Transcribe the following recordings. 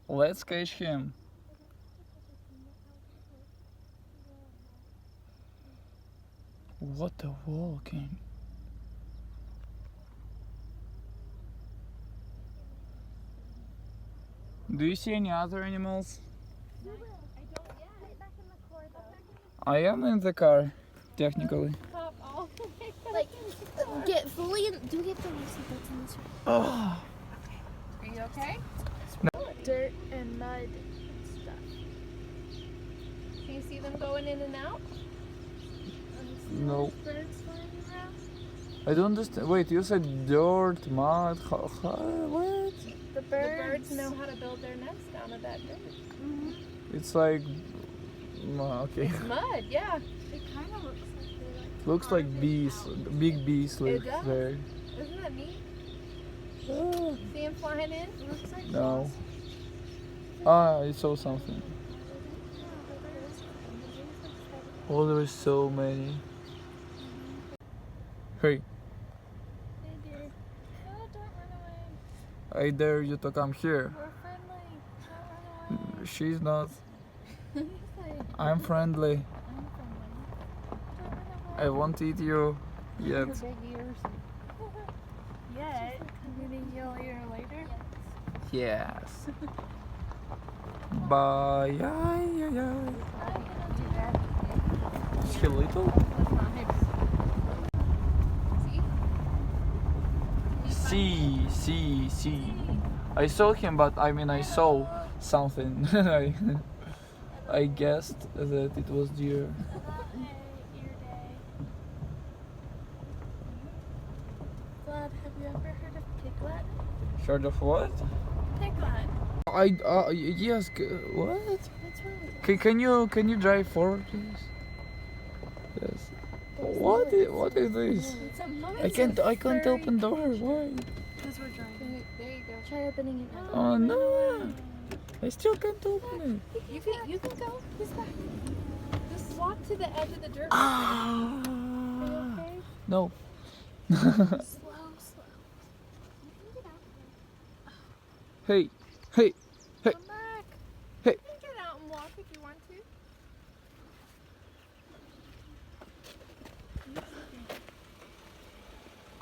Let's catch him. What a walking. Do you see any other animals? I am in the car, technically. Like, get fully in. Do get the seatbelts in this room. Oh. Are you okay? Dirt and mud and stuff. Can you see them going in and out? No. Birds flying around. I don't understand. Wait, you said dirt, mud, what? The The birds know how to build their nest down at that dirt. It's like, okay. Mud, yeah. It kind of looks like they're like. Looks like bees, big bees live does. there. Isn't that neat? Ah, See them flying in? Looks like no. Ah, I saw something. Oh, there is so many. Hey, Hey dear. Oh, don't run away. I dare you to come here. We're friendly. Don't run away. She's not. Say, I'm friendly. I'm friendly. Don't run away. I won't eat you yet. Her big ears. Yet. I'm gonna yell at you later. Yes. Bye. Ay, ay, ay. I'm gonna do that. Is he little? See. I saw him, but I mean I saw something. I guessed that it was deer. Ear day. Vlad, have you ever heard of piglet? Heard of what? Piglet. Yes. What? What's wrong with it? Can you drive forward, please? Yes. What is this? It's a monkey. I can't open door. Why? Because we're driving. There you go. Try opening it now. Oh no! I still can't open it. You can go. He's back. Just walk to the edge of the dirt. Ah! Are you okay? No. Slow. You can get out Hey. Come back. Hey. You can get out and walk if you want to.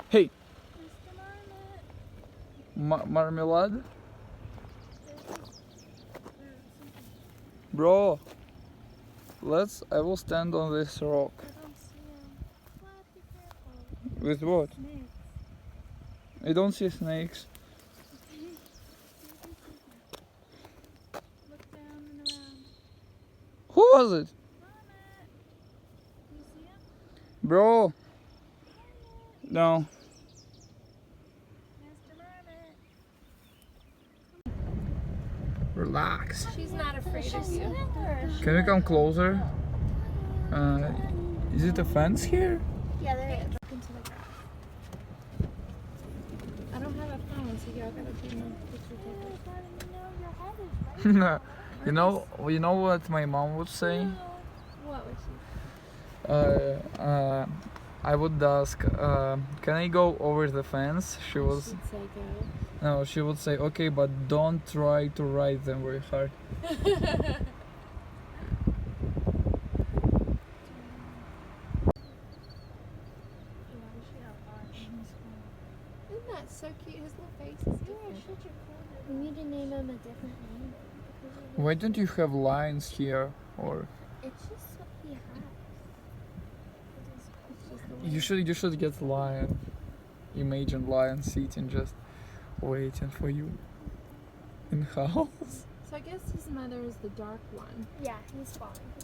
Hey. there. Mr. Marmot. Marmalade? Bro. I will stand on this rock. I don't see him. Vlad, be careful. With what? Snakes. I don't see snakes. Look down and around. Who was it? Marmot. You see him? Bro. No. Mr. Marmot. Relax. She's not afraid of you. Can we come closer? Is it a fence here? Yeah, there it is. Into the grass. I don't have a phone, so y'all gotta do my picture taker. Your head is right. you know what my mom would say? What was she? I would ask, can I go over the fence? She was She'd say go. no, she would say, okay, but don't try to ride them very hard. Isn't that so cute? His little face is different. We need to name him a different name. Why don't you have lions here? Or It's just what he has. you should get lion. Imagine lion sitting just waiting for you in house. So I guess his mother is the dark one. Yeah, he's falling. He's